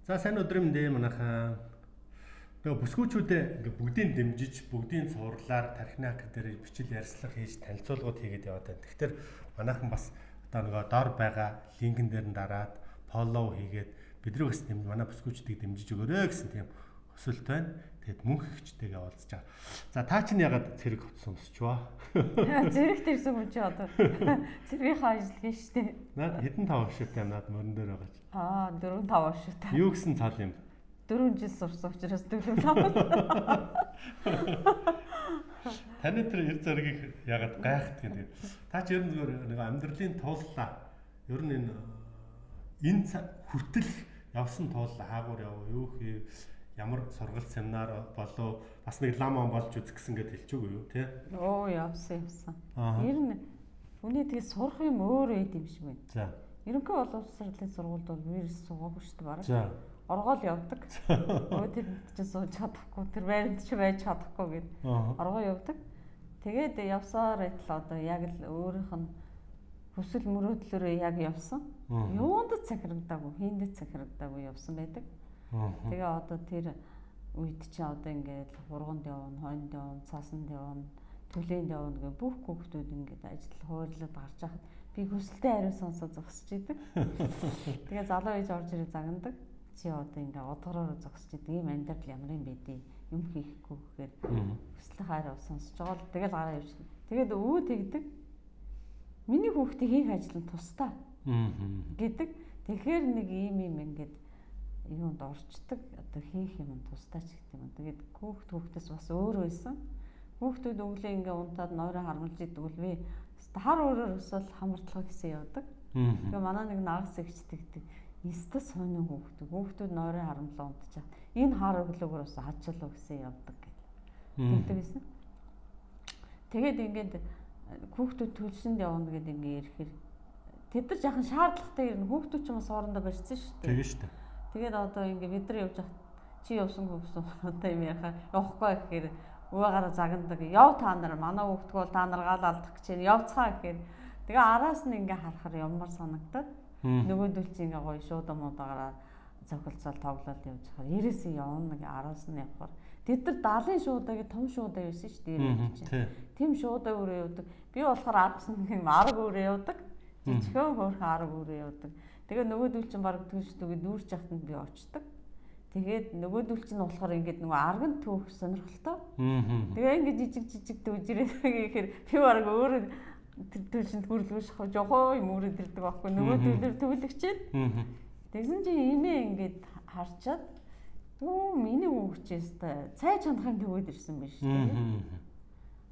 За сайн өдрийн мэндэ манайхаа. Тэгээ бүсгүүчүүдэд ингээ бүгдийг дэмжиж, бүгдийн цуурлаар тархины хакер дээр бичил ярьслах хийж танилцуулгууд хийгээд яваад байна. Тэгэхээр манайхан бас одоо нөгөө дор байгаа линкэн дээр нь дараад фоллоу хийгээд бидрийг бас манай бүсгүүчдийг дэмжиж өгөөрэй гэсэн тийм хүсэлт байна. Тэгэд мөнх ихчтэйгээ уулзж байгаа. За та чинь ягаад цэрэг сонсчваа? Зэрэгт ирсэн хүн чи одоо цэргийнхаа ажил хийн штэ. Наад хэдэн тав авшигтай наад мөрөн дээр байгаа ч. 4-5 авшигтай. Юу гэсэн цаал юм? 4 жил сурсан учраас 4-5. Таны тэр эр зэргийг ягаад гайхдаг юм. Та ч ер нь нэг амьдралын тууллаа. Ер нь энэ хүртэл явсан тууллаа хаагур яв юу хий ямар сургалт семинар болов бас нэг лама болж үзэх гэсэн гээд хэлчихгүй юу тий? Оо явсан. Ер нь хүний тэгээ сурах юм өөр эд юм шиг байна. За. Ерөнхий боловсролын сургуульд бол вирус суугаагүй шүү дээ бараг. За. Оргоол явдаг. Өө тэр чинь сууж чадахгүй, тэр байранд чи байж чадахгүй гэд. Оргоо явдаг. Тэгээд явсаар байтал одоо яг л өөрийнх нь хүсэл мөрөөдлөөрөө яг явсан. Юунд цахирагдаагүй, хийнд цахирагдаагүй явсан байдаг. Тэгээ одоо тэр үед чи одоо ингээд хурганд явна, хойнд явна, цаасанд явна, түлээнд явна гэх бүх хүүхдүүд ингээд ажил хуурлаад гарч байхад би хүсэлтэй хариу сонсоо зогсож идэг. Тэгээ залуу ээж орж ирээ загнадаг. Чи одоо ингээд одгороор зогсож идэг. Ийм амьдрал ямар юм бэ дээ? Юм хийхгүй гэхээр хүслийн хариу сонсож байгаа л тэгэл гараа явчихна. Тэгээд өвөө тэгдэг. Миний хүүхдээ хийх ажил нь тусдаа. Гэдэг. Тэгэхээр нэг ийм ингээд юунд орчдөг одоо хийх юм тусдаач гэдэг юм. Тэгээд хүүхдээс бас өөр байсан. Хүүхдүүд өглөө ингээ унтаад нойроо харамлж идэг л би хар өөрөөр өсөөл хамартлага гэсэн явдаг. Тэгээ манай нэг нагас ихчдэгдэг. Эстэ сони хүүхдүүд нойроо харамлаа унтчих. Энэ хар өглөөгөр бас хачаалаа гэсэн явдаг гэдэг байсан. Тэгээд ингээд хүүхдүүд төлсөнд явна гэдэг ингээ ирэхээр тэд нар жаахан шаардлагатай ирнэ. Хүүхдүүд ч бас хоорондоо барьсан шүү дээ. Тэгээ шүү дээ. Тэгээд одоо ингээ бид нар явж хат чи явсангүй гэсэн одоо юм яхаа явахгүй гэхээр өвөөгаараа загнадаг. Яв та нар манай хүүхдг бол та нар гал алдах гэж байна. Явцгаа гэхээр тэгээ араас нь ингээ харахаар ямар санагдаад нөгөөдөл чи ингээ гоё шууд муудаагаараа цохилцол тоглоод явж хахаар ерөөсөө явна ингээ араас нь явахаар тэд нар 70 шуудагийн том шуудаа байсан шүү дээ. Тэм шуудаа өрөө явдаг. Би болохоор араас нь арга өрөө явдаг. Жижигхэн хөөрхөн арга өрөө явдаг. Тэгээ нөгөөдөл чинь баг түлшдөгөө нүүрч яхад би очдог. Тэгээд нөгөөдөл чинь болохоор ингээд нөгөө арган түүх сонирхолтой. Тэгээ ингээд жижиг дүүжрээ гэхээр би баг өөрөө түлшинд хүрлгүүш жохоо юм өрөөд ирдэг байхгүй нөгөөдөлөөр төвлөгчээд. Тэгсэн чинь имээ ингээд харчаад миний хүүхчээс цай чанахын төвөд ирсэн биш үү?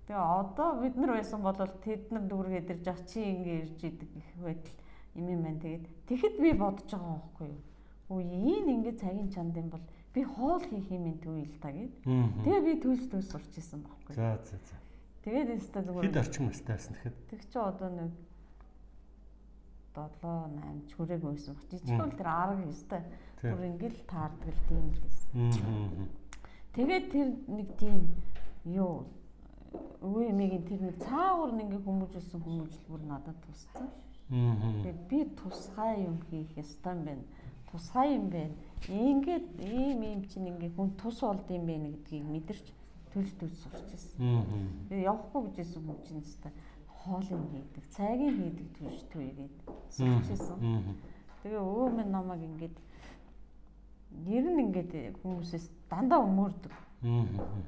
Тэгээ одоо бид нар байсан бол тэд нар дүүргээд ирж ах чи ингээд ирж идэг гэх байтал юм байна. Тэгээд тэгэхэд би бодож байгаа байхгүй юу? Өө энэ ингээд цагийн чанд юм бол би хоол хийх юм төв ил та гэд. Тэгээ би төлс сурч исэн байхгүй юу? За. Тэгээд өстой зүгээр хэд орчим настай байсан тэгэхэд? Тэг чи одоо нэг 7-8 ч хүрээг байсан баг. Жижигхэн тэр арга өстой. Бүр ингээд таардаг л тийм л байсан. Тэгээд тэр нэг тийм юу өвөө эмигийн тэр нэг цаагаар нэг хүмүүжүүлсэн хүмүүжлбэр надад туссан. Тэгээд би тусгай юм хийх ёстой юм байна. Тусгай юм байна. Ингээд ийм чинь ингээ хүн тус болд юм байна гэдгийг мэдэрч төлж сурч ирсэн. Тэгээд явахгүй гэжсэн хүн чинь өстой хоолыг хийдэг, цайгийг хийдэг төлж сурч ирсэн. Тэгээ өвөө минь намайг ингээд ер нь ингээд хүмүүсээс дандаа өмөрдөг.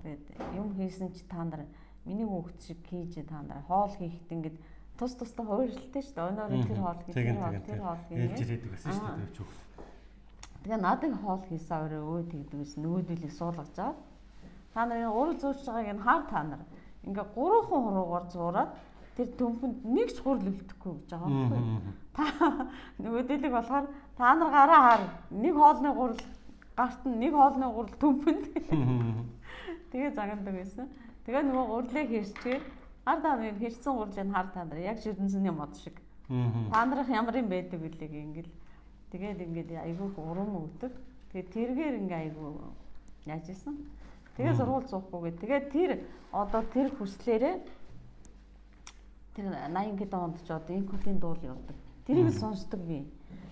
Тэгээд юм хийсэн чи та нар миний хүүхд шиг хийж та нар хоол хийхэд ингээд тусдаа хуурилтай шүү дээ. Өнөөрөө тэр хоол гэх тэр хоол ээлж ирээдэг гэсэн шүү дээ тэр хүүхд. Тэгээ надад хоол хийсэн өөрөө өө тэгдэгс нөгөөдөлийг суулгаж аваад та нарын урд зөөж байгааг нь хаар та нар ингээ 3хан хуруугаар зуураад тэр төмпөнд нэг ч гурл өлтөхгүй гэж байгаа байхгүй. Та нөгөөдөлийг болохоор та нар гараа хаар нэг хоолны гурл гарт нь нэг хоолны гурл төмпөнд. Тэгээ загнадаг байсан. Тэгээ нөгөө гурлыг хэрчгээд ардаа нэг хэрсэн гурлыг хар та нар яг шүдэнсний мод шиг. Та нарах ямар юм байдаг үлээ ингээл. Тэгээд ингээд айгүй урам өгдөг. Тэгээд тэргээр ингээ айгүй яаж исэн. Тэгээ сургууль суухгүйгээ. Тэгээд тэр одоо тэр хүслээрээ тэр 80-д онд ч одоо инкутийн дуул явдаг. Тэрийг сонсдог би.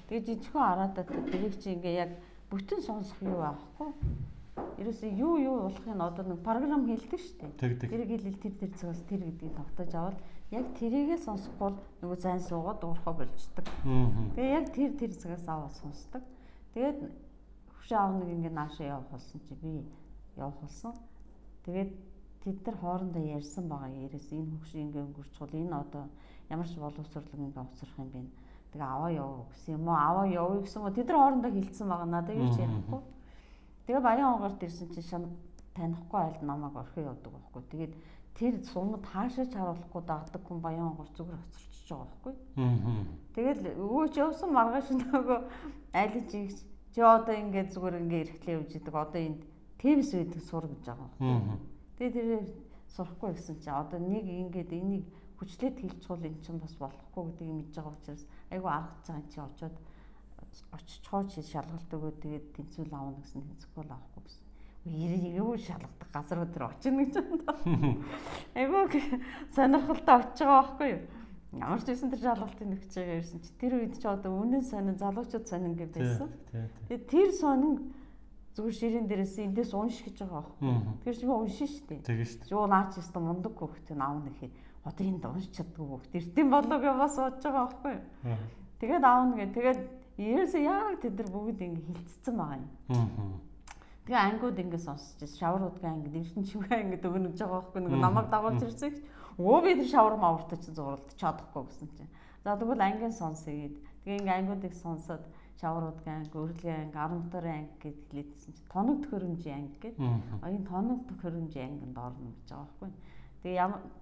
Тэгээд жижигхэн араадаа тэрийг чи ингээ яг бүтэн сонсох юу аахгүй. Ерөөсөө юу болохыг одоо нэг програм хийлдэг шүү дээ. Тэр хэлэл тэр цагаас тэр гэдгийг тогтоож аваад яг тэрийгээ сонсохгүй нөгөө зайн суугаад уурхаа болждаг. Тэгээ яг тэр цагаас аваад сонсдог. Тэгээд хөшөө аав нэг ингэ наашаа явах болсон чи би явах болсон. Тэгээд тэд нар хоорондоо ярьсан байгаа. Ерөөс энэ хөшөө ингэ өнгөрчвол энэ одоо ямар ч боловсруулаг ингэ уцрах юм бэ. Тэгээ аваа яв гэсэн юм уу? Аваа явъя гэсэн юм. Тэд нар хоорондоо хэлсэн байгаа. Надад юу ч ярихгүй. Тэгээ баян онгорт ирсэн чинь шам танихгүй айлд намайг орхио явдаг байхгүй. Тэгээд тэр сумд хаашаач харуулахгүй дагдаг хүн баян онгор зүгээр хоцорчиж байгаа байхгүй. Тэгэл өөч явсан маргааш нөгөө айлж ийгч чи одоо ингээд зүгээр ингээд эрхлээ явж идэг. Одоо энд тевс байдаг сур гэж байгаа байхгүй. Тэгээд тэр сурахгүй гэсэн чи одоо нэг ингээд энийг хүчлээд хэлчихвэл эн чинь бас болохгүй гэдгийг мэдж байгаа учраас айгүй аргаж байгаа чи очиод очичхоо чи шалгалт өгөө тэгээд тэнцвэл аавна гэсэн тэнцэхгүй л авахгүй гэсэн. Юу шалгадаг газар өдр очино гэж байна. Айгүй сонирхолтой очиж байгаа байхгүй юу? Ямар ч байсан тэр шалгалтыг нэгж байгаа ирсэн чи тэр үед ч одоо үнэн сонин залуучууд сонин гэж байсан. Тэгээд тэр сонин зүгээр ширээн дээрээс эндээс унш гэж байгаа байхгүй. Тэр чинь уншин штэ. Тэгээ штэ. Юу наач өстө мундаг хөхтэй аавна гэхээр одоо энд унш чаддгүй хөхт эрдэм болов яваа сууж байгаа байхгүй юу? Тэгээд аавна гэ тэгээд ерөөсөө яг тэд нар бүгд ингэ хилцсэн байгаа юм. Тэгээ ангууд ингэ сонсч шавруудгаа ингэ дэрсэн чимээ ингэ өгнөж байгаа байхгүй нэг намайг дагуулж ирсэн. Өө би тэр шавар маавртаа чи зурлаж чадахгүй гэсэн чинь. За тэгвэл ангийн сонсгээд тэгээ ингэ ангуудыг сонсоод шавруудгаа анги, өрөлгийн анги, 10 дорын анги гэд хэлээдсэн чинь тоног төхөөрөмжийн анги гэд. Энэ тоног төхөөрөмжийн ангинд орно гэж байгаа байхгүй.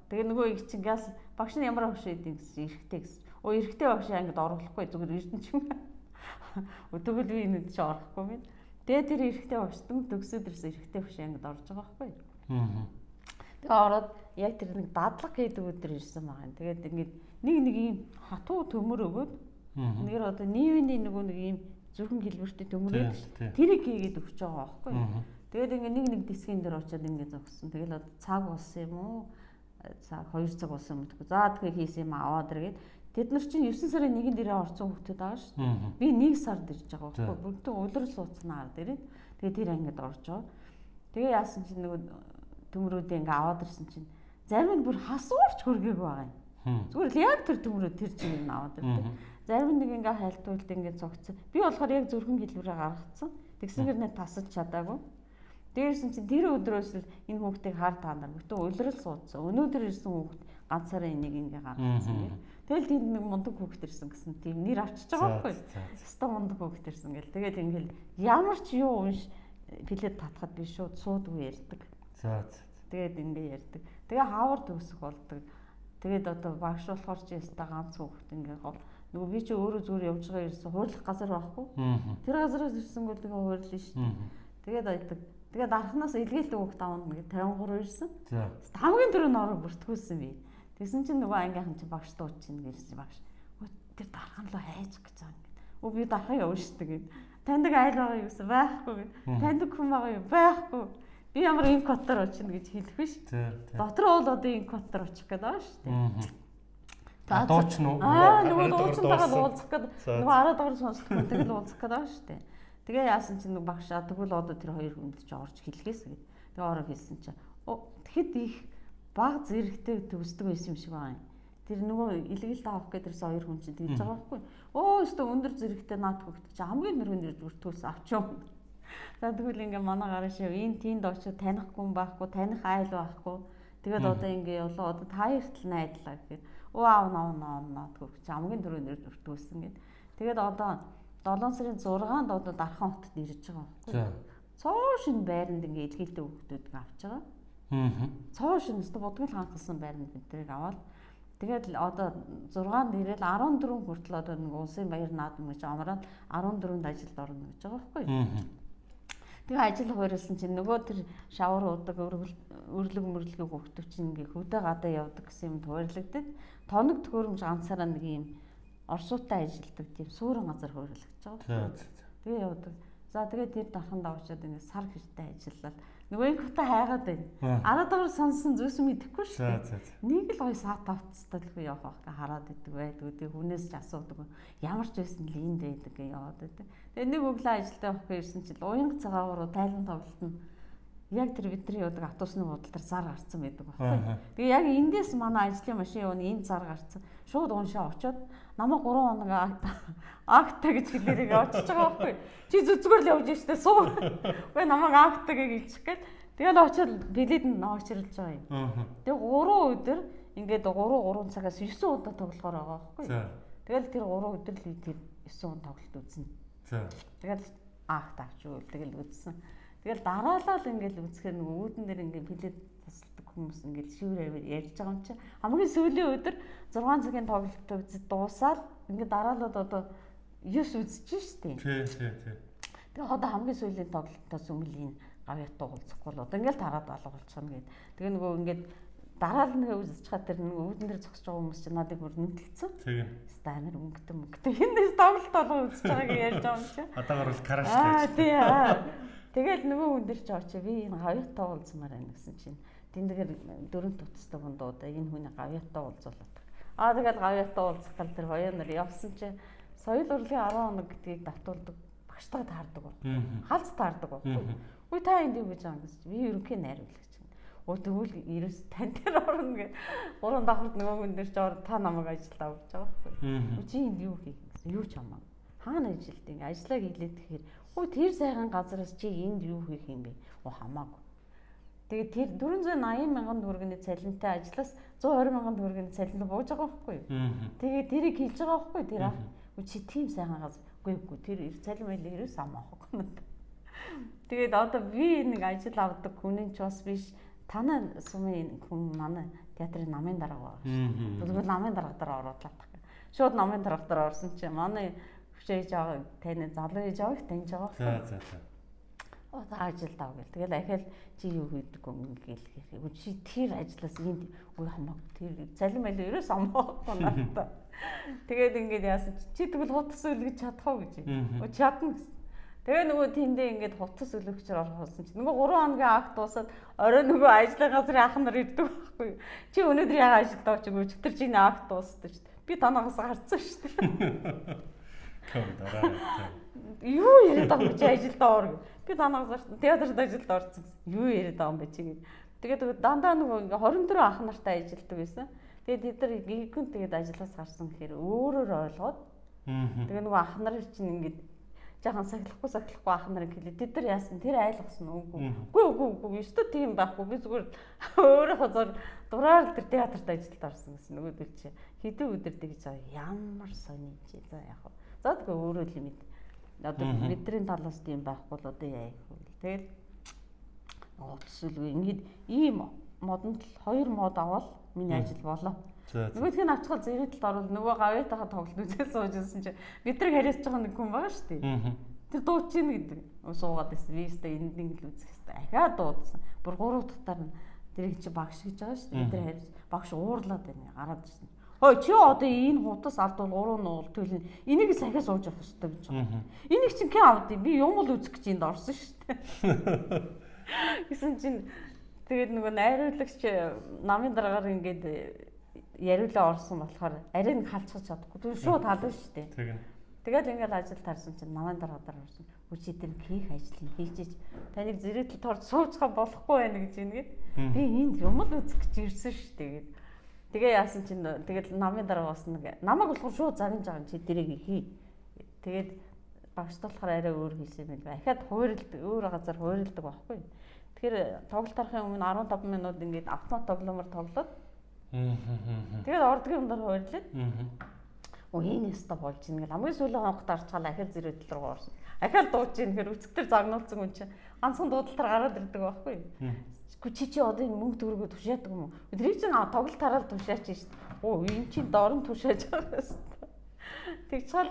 Тэгээ нөгөө их чинь газ багш нь ямар багш байдгийг гэсэн эрэхтэй гэсэн. Өө эрэхтэй багш ангид оруулахгүй зүгээр эрдэнэ чимээ. Өдөгөл би энэ ч орохгүй минь. Тэгээ тэр эрэхтэй багш төгсөд ирсэн эрэхтэй багш ангид орж байгаа байхгүй. Тэгээ ороод яг тэр нэг дадлаг хийдэг өдөр ирсэн байгаа юм. Тэгээд ингээд нэг ийм хатуу төмөр өгөөд нэгэр одоо нийвэний нөгөө нэг ийм зүрхэн гэлбэртэй төмөрөөд тэрийг хийгээд өгч байгаа байхгүй. Тэгээд ингээд нэг дисгийн дээр очиод ингээд зогссон. Тэгэл одоо цаг болсон юм уу? Цаг 2 цаг болсон юм гэхгүй. За тэгээ хийсэн юм аваад иргээд тэд нар чинь 9 сарын 1-нд ирээ орсон хүмүүс байгаа шүү дээ. Би 1 сард ирж байгаа байхгүй. Бүгдээ улирал суудсанаар дээрээ. Тэгээ тэр ангид орж байгаа. Тэгээ яасан чинь нөгөө төмрүүдээ ингээ аваад ирсэн чинь зарим нь бүр хасуурч хөргөөг байгаа юм. Зүгээр л яг тэр төмрөө тэр чинь аваад ирдэг. Зарим нэг ингээ хайлтуулт ингээ цогцсон. Би болохоор яг зүрхэн гэлбэрээ гаргацсан. Тэгсэнгээр нэ тасаж чадаагүй. Дээрсэн чинь тэр өдрөөс л энэ хүүхдийг хар таанаар бүтэн улирал суудсан. Өнөөдөр ирсэн хүүхд ганцаараа энийг ингээ гаргацсан. Тэгэл тэнд нэг мундаг хүүхд ирсэн гэсэн тийм нэр авчиж байгаа байхгүй. Өстой мундаг хүүхд ирсэн гэл. Тэгээд ингээл ямар ч юу унш билет татхад би шууд суудгүй ярьдаг. Тэгээд ингээ ярьдаг. Тэгээ хаавар төгсөх болдог. Тэгээд одоо багш болохоор чи яста ганц хүүхд ингээ гол нөгөө би чи өөрөө зүгээр явж байгаа ирсэн хуурлах газар байхгүй. Тэр газараас ирсэн бол тэгээ хуурлаа шүү дээ. Тэгээд айдаг. Тэгээд арханаас илгээлт хүүхд аавна ингээ 53 ирсэн. Хамгийн түрүүнд ороо бүртгүүлсэн би. Тэгсэн чинь нөгөө ангийнхан чи багш дууч чинь гэсэн багш. Тэр дархан руу хайж гэж байгаа юм. Өө би дархан явна шүү дээ. Таньдаг айл байгаа юу гэсэн байхгүй гэд. Таньдаг хүн байгаа юу байхгүй. Би ямар энэ кодтор очино гэж хэлэх биш. Дотроо бол одоо энэ кодтор очих гээд байгаа шүү дээ. Дууч нь нөгөө дуучтайгаа уулзах гээд нөгөө 10 дугаар сонсох хүн тэгэл уулзах гээд байгаа шүү дээ. Тэгээ яасан чинь нэг багш тэгвэл одоо тэр хоёр хүнд ч орж хэлхээс гэд. Тэгээ ороо хэлсэн чинь тэгэхэд их баг зэрэгтэй төгсдөг байсан юм шиг байна. Тэр нөгөө илгэлт авах гэдэрс хоёр хүн чинь тэгж байгаа байхгүй. Өстө өндөр зэрэгтэй наад хөгт чи хамгийн нэрвэн бүртгүүлсэн авчаа. За тэгвэл ингээ манай гараа шив энэ тийнд очиж танихгүй байхгүй, таних айл байхгүй. Тэгээд одоо ингээ явлаа одоо та хоёрт л найдлаа гэхээр аавна тэгвэл чи хамгийн нэрвэн бүртгүүлсэн гэд. Тэгээд одоо 7 сарын 6-нд одоо Дархан хотод ирж байгаа байхгүй. Цоо шин байранд ингээ илгэлтэй хүүхдүүдийг авч байгаа. Цоо шин өстө бодгол хангасан байранд биднийг аваад тэгээд одоо 6-нд ирэл 14 хүртэл одоо нэг улсын баяр наадам гэж амраад 14-нд ажилд орно гэж байгаа байхгүй. Тэгээ ажил хуурилсан чинь нөгөө тэр шавар удаг өрлөг мөрлөгийн хүүхдүүд чинь ингээ хөдөө гадаа явдаг гэсэн юм хуурлагдаад тоног төхөөрөмж ганцаараа нэг юм орсуутай ажилдаг тийм суурин газар хуурлагдаж байгаа. Тэгээ явдаг. За тэгээд тэр дарханд авчаад ингээд сар хэртэй ажиллаад нөгөө инкута хайгаад байна. Араагаар сонсон зүйлс мэдэхгүй шүү дээ. Нэг л гоё саат авцталгүй явах байхаа хараад идэг байдгүй. Тэгээ хүнээс ч асуудаг. Ямар ч байсан л энд байдаг гэж яваад байдаг. Тэгээ нэг өглөө ажилдаа явах гэсэн чинь уянга цагаагаар тайлан тоглолт нь яг тэр бидний яадаг автобусны буудал дээр зар гарцсан байдаг байхгүй. Тэгээ яг эндээс манай ажлын машин явна энэ зар гарцсан. Шууд уншаа очоод намайг 3 хоног акта гэж хэлээрээ очиж байгаа байхгүй. Чи зүзгээр л явж штэ суу. Үгүй намайг актагийг илчих гээд тэгэл очоод билетэнд наваач хэрэлж байгаа юм. Тэгээ 3 өдөр ингээд 3 цагаас 9 удаа тоглохоор байгаа байхгүй. Тэгэл тэр 3 өдөр л тэр 9 удаа тоглолт үзнэ. Тэгэл акта авчвал тэгэл үзсэн. Тэгэл дараалал ингээл үзэхээр нөгөө үүдэн дээр ингээл билет тасалдаг хүмүүс ингээл шивэр ярьж байгаа юм чи хамгийн сүүлийн өдөр 6 цагийн тоглолт дуусаад ингээд дараалал одоо 9 үзчихэж штеп. Тий. Тэгээ одоо хамгийн сүүлийн тоглолтоос өмнө энэ гавьяатаа уулзахгүй л одоо ингээл тараад алга болчихно гээд. Тэгээ нөгөө ингээд дараалал нэгэ үзчихад тэр нөгөө үүдэн дээр зогсож байгаа хүмүүс чи надыг бүр нүдэлцэн. Тийм. Станер өнгөтэй. Эндээс тоглолт болго үзэж байгааг ярьж байгаа юм чи. Одоогор бол караш гэж. Тий. Тэгэл нөгөө хүн дээр ч очив би энэ гавьяатаа уулзмаар байна гэсэн чинь тэндэгээр 4 тутастай хүн дуудаа энэ хүний гавьяатаа уулзуулаад. Тэгэл гавьяатаа уулзах гал тэр хоёо нар явсан чинь соёл урлагийн 10 хоног гэдгийг давтуулдаг багштайгаа таардаг байна. Халз таардаг байна. Үгүй та энд юу гэж байгаа юм гэж би ерөнхий найруулагч юм. Тэгвэл ерөөс тань дээр орно гэж 3 давхарт нөгөө хүн дээр ч орно та намайг ажилд авч байгаа байхгүй. Чи энд юу хийх гэсэн юу ч хамаагүй. Хаана ажилтгийг ажлаа хийлээд тэгэхээр өө тэр сайхан газараас чи энд юу хийх юм бэ? Хамаагүй. Тэгээд тэр 480 мянган төгрөгийн цалинтай ажлаас 120 мянган төгрөгийн цалинтай бууж байгаа байхгүй юу? Тэгээд тэрийг хийж байгаа байхгүй тэр ах. Чи тийм сайхан газар. Үгүй тэр цалин байлаа ерөөс амаахгүй. Тэгээд одоо би нэг ажил авдаг хүн ч бас биш. Танай сумын хүн манай театрын намын дарга байгаа шүү. Тэгвэл намын дарга дээр ороодлаа. Шууд намын дарга дээр орсон чи манай хүчээж байгаа таны залуу ээж авах таньж байгаа. За. Одоо ажилд ав гэл. Тэгэл ахаал чи юу хийдэг юм гээл. Чи тэр ажлаас энд үгүй хамаагүй тэр цалин байлаа ерөөс амаагүй надад. Тэгээд ингээд яасан чи тэгвэл хутас үлгэж чадах уу гэж. Чадна гэсэн. Тэгээ нөгөө тэндээ ингээд хутас үлгчээр орох болсон чи нөгөө 3 хоногийн акт дуусаад орой нөгөө ажлын газрын ах нар ирдэг байхгүй. Чи өнөөдөр яга ажилд авч өгөө өчтөр чиний акт дуусдаг шүү дээ. Би танаагаас гарцсан шүү дээ. Юу яриад байгаа юм чи ажилд оор. Би танаагаас театрт ажилд орсон. Юу яриад байгаа юм бэ чи гэдэг. Тэгээд дандаа нөгөө 24 ах нартай ажилддаг байсан. Тэгээд тэд нар гинхэн тэгээд ажлаас гарсан гэхээр өөрөөр ойлгоод тэгээд нөгөө ах нар чинь ингээд жаахан сахилахгүй ах нар хэлээ. Тэд нар яасан тэр айлгсан үгүй. Үгүй. Өстө тийм байхгүй. Би зүгээр өөрөөхөө зур дураар тэр театрт ажилд орсон гэсэн нөгөөдөл чи хэдэн өдөр тэгж байгаа. Ямар сони чи за яах вэ? За тэгээ өөрөө л юм. Одоо бидний талаас тийм байхгүй л одоо яах вэ? Тэгэл утасгүй ингээд ийм модонд 2 мод аваад миний ажил болоо. Нөгөөх нь авчихад зэрэгтэлд орвол нөгөө гавьяатайгаа тоглолт үзэл суужсэн чинь бидрэг хариуцж байгаа нэг хүн байгаа шүү дээ. Тэр дууд чинь гэдэг суугаад байсан. Виста энд нэг л үзэх хэрэгтэй. Ахаа дуудсан. Бүр 3 дахтаар нь тэрийг чи багш гэж байгаа шүү дээ. Тэр хариуц багш уурлаад байна. Гараад ирсэн. Хой чи одоо энэ хутас авдвал 3 нуул төлнө. Энийг сахиа сууж явах хэрэгтэй гэж байна. Энийг чинь кем авд юм? Би юм л үзэх гэж энд орсон шүү дээ. Гэсэн чинь тэгээд нөгөө найруулагч намын дараагаар ингээд яриулаа орсон болохоор арай нэг халцгаж чадахгүй. Тэр шууд хална шүү дээ. Тэгээд ингээд ажил таарсан чинь намын дараагаар орсон. Үчи тэр хийх ажил нь хийчих. Таныг зэрэгтэл торч суучгаа болохгүй байна гэж ингээд. Би энд юм л үзэх гэж ирсэн шүү дээ. Тэгээ яасан чинь тэгэл намын дараа бас нэг намайг болохоор шууд загнаж байгаа чи тэрийг хий. Тэгээд багш болохоор арай өөр хийсэн юм байна. Ахаад хуурилдаг, өөр газар хуурилдаг байхгүй. Тэгэхээр тоглолт харахын өмнө 15 минут ингээд автомат тоглоомор тоглоод. Тэгээд ордгийн өндөр хуурилаад. Энэ өстө болж ийн гэл хамгийн сүүлийн хоногт арчгаал ахиад зэрэгдэл рүү орсон. Ахиад дууж ийн гэхээр үцгтэр загнуулсан хүн чинь ганцхан дуудалтаар гараад ирдэг байхгүй. Чи одоо энэ мөнгө төгрөгөө тушаадаг юм уу? Тэрийг чинь тоглолт хараад тушаач шүү дээ. Энэ чинь дорн тушааж байгаа юм. Тэгчэл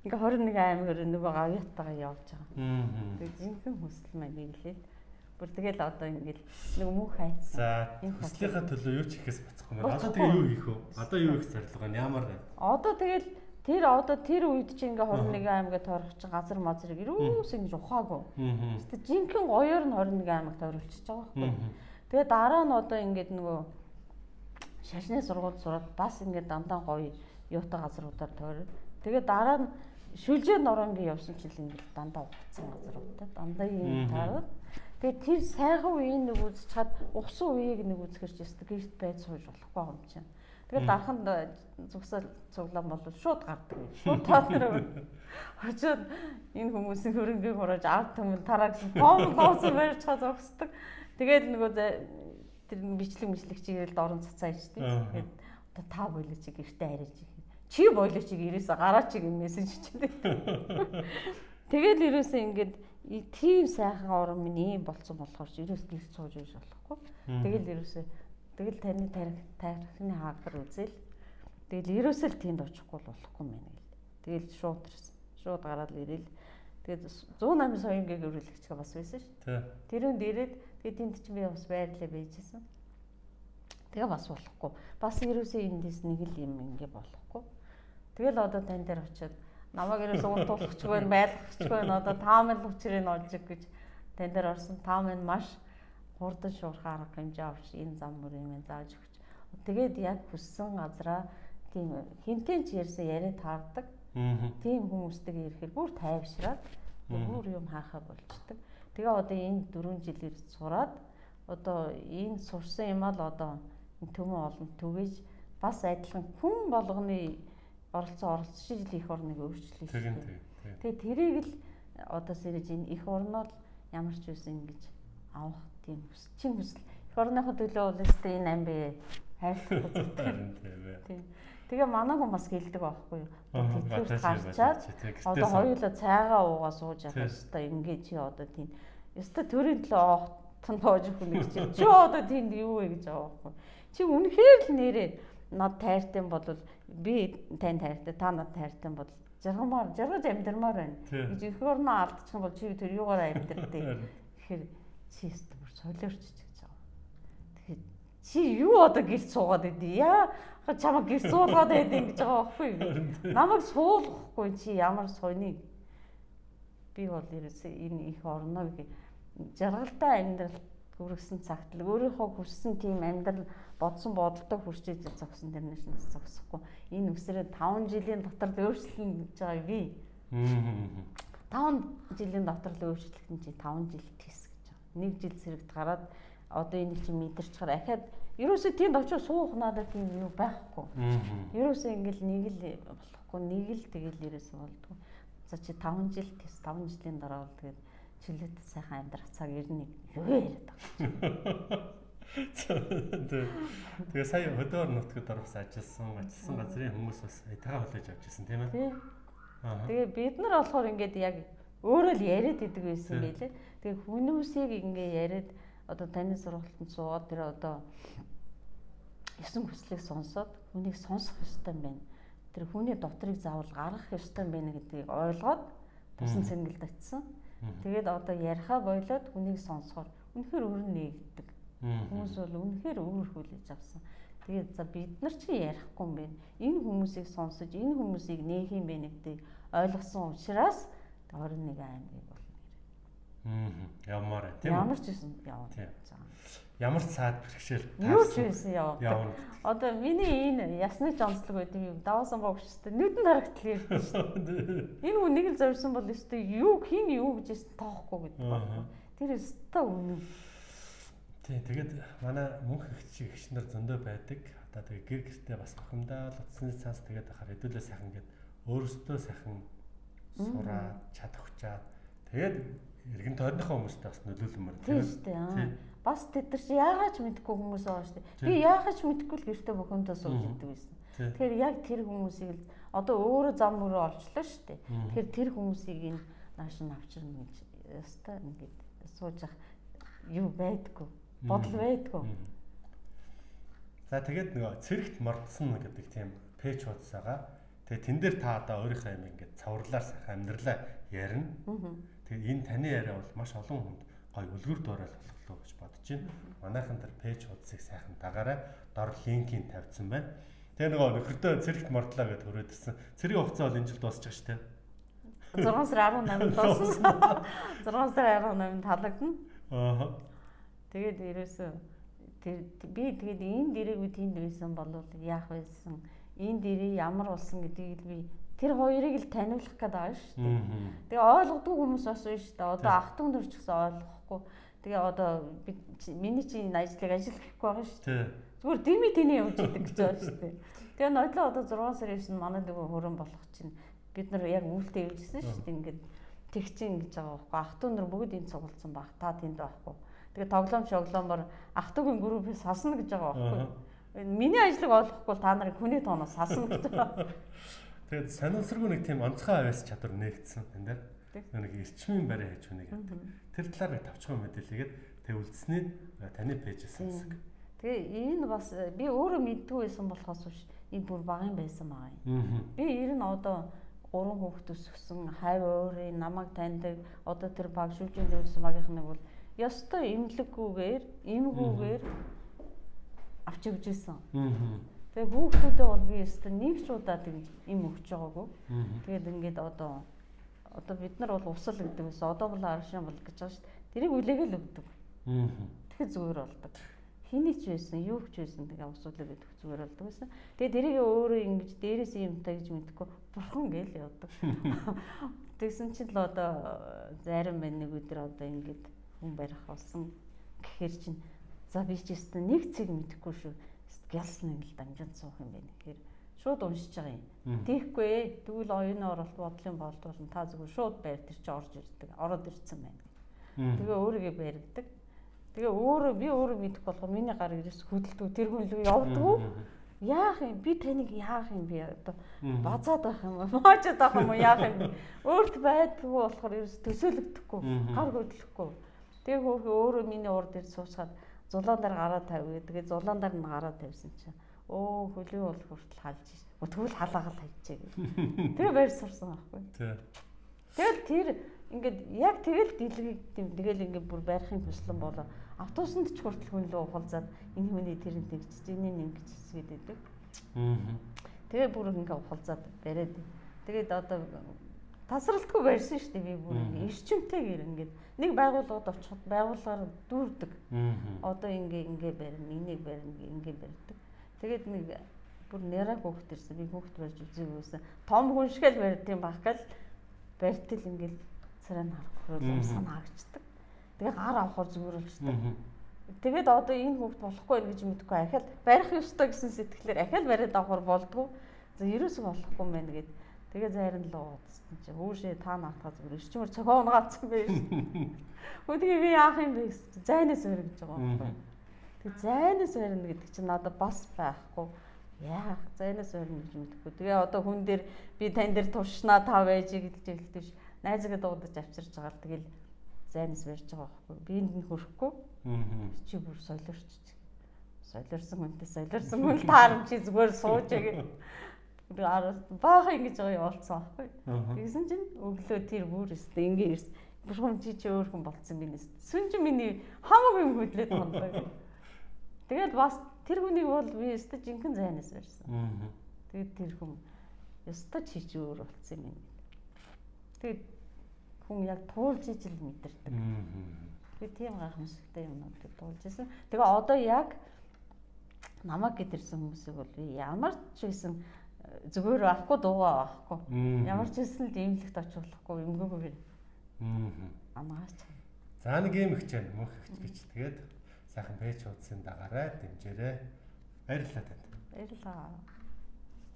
ингээ 21 аймаг нөгөө гавьяатайгаа явж байгаа. Тэгээд жинхэнэ хүсэл маань биелээ. Бүр тэгэл одоо ингээл нөгөө мөнх хайцсан. За хүслийнхаа төлөө юу ч хийхээс бацхгүй юм байна. Одоо тэгээ юу хийх вэ? Одоо юу их зорилго нь ямар вэ? Одоо тэгэл Тэр одоо тэр үед чи ингээ 21 аймагт тойрох чи газар мазрыг юус ингэж ухаагүй. Тэгтээ жинхэнэ гоёор нь 21 аймагт тойролчихж байгаа байхгүй. Тэгээ дараа нь одоо ингээд нөгөө шашны сургууль сураад бас ингээд дандаа гоё юутай газруудаар тойроод. Тэгээ дараа нь шүлжээ норонгийн явсан чил ингээд дандаа ухацсан газруудтай дандаа юм таараад. Тэгээ тэр сайхан үеийг нэг үзчихэд ухсан үеийг нэг үзэхэрч ястэ гэрт байж сууж болохгүй юм чинь. Тэгээд дараханд зүгсэл цуглаан бол шууд гардаг. Шууд таараа. Очоод энэ хүмүүсийн хөрөнгийг хурааж ард түмэн тараа гэсэн том лоос барьж чад зогсдог. Тэгээд нөгөө тэр бичлэг чигээл дорн цацаа ичдэг. Тэгээд одоо та бойлоо чи гэртээ хариж чи бойлоо чи ирээсээ гараач гэх мессеж ичдэг. Тэгээд ирээсээ ингээд тийм сайхан орон минь ийм болцсон болохоор чи ирээс гэрт сууж ийж болохгүй. Тэгэл ирээсээ тэгэл таны тарихны хаагар үзэл. Тэгэл ерөөсөө л тэнд очихгүй болохгүй мэн гэл. Тэгэл шууд ирсэн. Шууд гараад ирэл. Тэгээд 108 соёнгийн гэрүүлэгчгээ бас байсан шүү. Тэрүүнд ирээд тэгээд тэнд чинь би бас байрлаа байжсэн. Тэгээ бас болохгүй. Бас ерөөсөө эндээс нэг л юм ингээ болохгүй. Тэгэл одоо тань дээр очиод намайг ерөөсөө унтуулахч байна, байлгахч байна. Одоо таамаг хүчрээ олж гэж тань дээр орсон. Таамаг маш хурдан шуурх арга хэмжээ авч энэ зам мөрийн зааж өгч. Тэгээд яг хүссэн газараа тийм хинтэн ч ярьсан яриа таардаг. Тийм хүмүүстэйгээ ирэхээр бүр тайвшраад бүр юм хаахаа болчдөг. Тэгээ одоо энэ 4 жилээр сураад одоо энэ сурсан юм аа л одоо төмөн олон түгэж бас адилхан хүн болгоны оролцсон их орныг өөрчлөе. Тэгээ тэрийг л одоо сэрэж энэ их орноо л ямар ч үсэн ингэж авах тийм чин хүсэл. Их орныхоо төлөө бол өстэй энэ амби хайрлахгүй зүгтэй. Тэгээ манай хүн бас гэлдэг байхгүй юу? Тэтгэвч гарчаад одоо хоёулаа цайгаа уугаа сууж явах ёстой ингээ чи одоо тийм ёстой төрийн төлөө оохтон боож өгөх нэг чи одоо тийм юу вэ гэж байгаа байхгүй. Чи үнэхээр л нэрээ над тайртай бол би тань тайртай та над тайртай бол жаргаж амьдрмаар байна. Гэж их орноо алдчих юм бол чи тэр юугаар амьдрдээ. Тэгэхээр чи ёстой бүр солиорчж гэж байгаа. Тэгэхээр чи юу одоо гэрт суугаад байдیں۔ Яа чамаа гэрт суулгаад байдیں гэж байгаа байхгүй юу? Намайг суулгахгүй чи ямар соёныг би бол ерөөсөө энэ их орноо жаргалтай амьдрал хүргэсэн цагт л өөрийнхөө хүссэн тийм амьдрал бодсон бодолтой хүрчээж зогсон тэрнээс нь зогсохгүй. Энэ үсрээ 5 жилийн дотор л өөрчлөн гэж байгаа би. 5 жилийн дотор л өөрчлөлт нь чи 5 жил тийс гэж байгаа. 1 жил зэрэгт гараад одоо энийг чи мэдэрч чаар ахаад ерөөсөө тэнд очиж суух надад тийм юу байхгүй. Ерөөсөө ингээл нэг л болохгүй нэг л тэгэл ерөөсөө болдгоо. За чи 5 жил тийс 5 жилийн дараа бол тэгээд чөлөөт сайхан амьдрах цаг ирнэ юу яриад байгаа. Тэгээ сая хөдөөр нутгад орохс ажилласан газрын хүмүүс бас тагаа хүлээж авч ирсэн тийм ээ. Тэгээ бид нар болохоор ингээд яг өөрөө л яриад идэг байсан байлээ. Тэгээ хүмүүсийг ингээ яриад одоо таны сургалтанд суугаад тэр одоо ёсон хүслийг сонсоод хүнийг сонсох ёстой юм байна. Тэр хүний дотрыг заавал гаргах ёстой юм байна гэдгийг ойлгоод тусан цэнгэлд очисон. Тэгээд одоо яриахаа болоод хүнийг сонсохоор үнэхээр өөр нэгдэг. Хүмүүс бол үнэхээр өөр хүлээж авсан. Тэгээд за бид нар чи ярихгүй юм байна. Энэ хүмүүсийг сонсож, энэ хүмүүсийг нээх юм байна гэдгийг ойлгосон учраас 21 аймгийг бол нэр. Явмаар тийм үү? Ямар ч юм явна. Ямар цаад бэрхшээл юу ч байсан явна. Одоо миний энэ ясны жонцлог байд юм даваасан богшстой нүдэн харагдтал ярьдаг шүү дээ. Энэ хүн нэг л зорьсон бол өстой юу хин юу гэж хэлсэн тоохгүй гэдэг байна. Тэр өстой үнэн. Тий, тэгээд манай мөнх ихч нар зөндөө байдаг. Одоо тэгээд гэр гэртээ бас бухимдаа л утасны цаас тэгээд ахаар хэдүүлээ сайхан гээд өөрөөсөө сайхан сураад чадахчаад тэгээд эргэн тойрныхоо хүмүүстэй бас нөлөөлмөр тийм үү? Бас тэд нар чи яагаад ч мэдэхгүй хүмүүс байгаа шүү дээ. Би яагаад ч мэдэхгүй л гэртээ бухимдаа сууж идэг байсан. Тэгэхээр яг тэр хүмүүсийг л одоо өөрөө зам мөрөө олчлоо шүү дээ. Тэгэхээр тэр хүмүүсийг энэ нааш нь авчирна гэж өстой ингээд сууж ах юу байдгүй. Бодол байдгүй. За тэгээд нөгөө цэрэгт мордсон гэдэг тийм пэйж хуудас байгаа. Тэгээд тэн дээр та одоо өөрийнхөө юм ингээд цаврлаар сайхан амьдралаа ярина. Тэгээд энэ таны яриа бол маш олон хүнд гой үлгэр дуурайл болох гэж бодож байна. Манайхан тэр пэйж хуудсыг сайхан дагаарай. Дор линкийг тавьсан байна. Тэгээ нөгөө нөхөртөө цэрэгт мордлоо гэдээ хүрээд ирсэн. Цэргийн хугацаа бол энэ жил дуусчих шүү дээ. 6 сарын 18-нд дууссан. 6 сарын 18-нд халагдана. Аа. Тэгээд ерөөсөө би тэгээд энэ дэрийг тэнд байсан бол яах байсан? Энэ дэрийг ямар болсон гэдгийг би тэр хоёрыг л таниулах гээд байгаа шүү дээ. Тэгээ ойлгохгүй хүмүүс бас байна шүү дээ. Одоо ах トゥ нөр ч гэсэн ойлгохгүй. Тэгээ одоо миний чинь ажлыг ажил гэхгүй байгаа шүү дээ. Зүгээр дими тэний явж идэг гэж байгаа шүү дээ. Тэгээ нодлоо одоо 6 сарын 9-нд манай нөгөө хөрөн болох чинь бид нар яг үүлдээ явжсэн шүү дээ. Ингээд тэгчин гэж байгаа байхгүй. Ах トゥ нөр бүгд энд цугласан баг. Та тэнд байхгүй. Тэгээ тоглоом шоглоомор ах トゥ гийн группээс сасна гэж байгаа байхгүй. Миний ажлыг олохгүй та нарыг хүний тооноос сасна гэж байгаа. Тэгээд санамсаргүй нэг тийм онцгой авяас чадвар нээгдсэн энэ дээр. Нэг эрчмийн барай хийж хүнийг гэдэг. Тэр талаар нэг тавчхан мэдээлэлгээд тэгүүлснээр таны пэйжээс хэсэг. Тэгээ энэ бас би өөрөө мэддгүй байсан болохоос биш энэ бүр багын байсан байгаа юм. Би ер нь одоо 3 хүүхэд өсгсөн, хайв өөрийн намайг таньдаг, одоо тэр баг шүүжинд явуулсан багийнхныг бол ёстой имлэггүйгээр, имгүүгээр авч явж ирсэн. Тэгээ хүүхдүүдээ бол би өстө нэг ч удаа тэгж им өгч байгаагүй. Тэгээд ингээд одоо бид нар бол усал гэдэг байсан. Одоо бол аршин бол гэж байгаа шүү дээ. Тэрийг үлээгээл өгдөг. Тэгэхээр зүгээр болдог. Хиний ч байсан, юу ч байсан тэгээ усуулаа гэдэг зүгээр болдог байсан. Тэгээ тэрийг өөрөө ингэж дээрээс юмтай гэж мэдхгүй бурхан гээл явдаг. Тэгсэн чинь л одоо зарим нэг өдөр одоо ингэж хүн барих болсон гэхэр чинь за би ч өстө нэг цэг мэдэхгүй шүү. Гялсны л дамжин суух юм байна гэхээр шууд уншиж байгаа юм. Тийхгүй ээ. Тэгвэл оюуны оролт бодлын болдвол та зүгээр шууд байр дээр чи орж ирдэг. Ороод ирсэн байна. Тэгээ өөрийгөө баригдаг. Тэгээ би өөрөө мэдэх болохоор миний гар ирээс хөдөлдөг тэр хүн лөө явдггүй. Яах юм? Би таныг яах юм бэ? Одоо базаад байх юм уу? Моожод байх юм уу? Яах юм бэ? Өөрт байдгүй болохоор ерөөс төсөөлөгдөхгүй. Гар хөдлөхгүй. Тэгээ өөрөө миний урд дээр суусгаад зулаан дээр гараа тавь. Тэгээ зулаан дээр нь гараа тавьсан чинь өө хөлөө бол хүртэл халж ш. Тэгвэл халаагаал хайчээ гэх. Тэгээ байр сурсан байхгүй. Тэгэл тэр ингээд яг тэгэл дэлгэгдэв. Тэгэл ингээд бүр байрахын хүслэн болоо. Автобусанд ч хүртэл хүн лөө ухалзаад энэ хүний тэрэн тэгчиж энэ ингэж хийгээд байдаг. Тэгээ бүр ингээд ухалзаад бариад. Тэгээд одоо тасралтгүй барьсан шүү дээ би бүр эрчимтэйгээр ингээд нэг байгууллагад очиход байгууллагаар дүүрдэг. Одоо ингээ барина, энийг барина, ингээ барьдаг. Тэгээд нэг бүр нэраа хөөхт ирсэн. Би хөөхт барьж үзээгүй байсан. Том хүн шиг л барьд юм баг гал барьтал ингээл царай харахгүй юм санаагчдаг. Тэгээ гар авахор зүгээр болчтой. Тэгээд одоо энэ хөөхт болохгүй гэж мэдгүй ахаад барих ёстой гэсэн сэтгэлээр ахаад бариад авахор болдгоо. За ерөөсөө болохгүй юм байна гэд. Тэгээ зайран л уудсан чи хүүшээ та наатаа зүгээр эрчмөр цохоо унгацсан байж. Хөдөө би яах юм бэ гэсэн зайнаас өргөж байгаа юм байна. Тэг зайнаас өрнө гэдэг чинь надад бас байхгүй. Яах зайнаас өрнө гэж мэдэхгүй. Тэгээ одоо хүн дээр би тань дээр туршнаа та байж гэж хэлдэг ш. Найзгаа дуудаж авчирч байгаа л тэгэл зайнаас барьж байгаа байхгүй. Би энд нь хөрөхгүй. Чи бүр солиорч. Солиорсон хүнтэй солиорсон хүн таарам чи зүгээр сууж яг баахан ингэж байгаа явуулсан байхгүй. Тэгсэн чинь өглөө тэр бүр өстэй ингэ ирсэн. Бурхан чи өөр хүн болцсон минь. Сүн чи миний хамаагүй юм хөдлөөд байна. Тэгээд бас тэр хүнийг бол би өстэй жинхэнэ зайнаас барьсан. Тэгээд тэр хүн өстэй чи өөр болцсон юм. Тэгээд хүн яг туулж ижил мэдэрдэг. Би тийм гайхамшигтай юмнуудыг туулж исэн. Тэгээ одоо яг намайг гэдэрсэн хүмүүсийг бол би ямар ч байсан зүгээр авахгүй дуугаа авахгүй. Ямар ч хэсэн л имлэгт очихлахгүй юмгүйгээр. Амгаач. За нэг юм ихч байна мөнх ихч гэж тэгээд сайхан пэйж хуудсан дагаарай дэмжээрэй. Баярлалаа танд. Баярлалаа.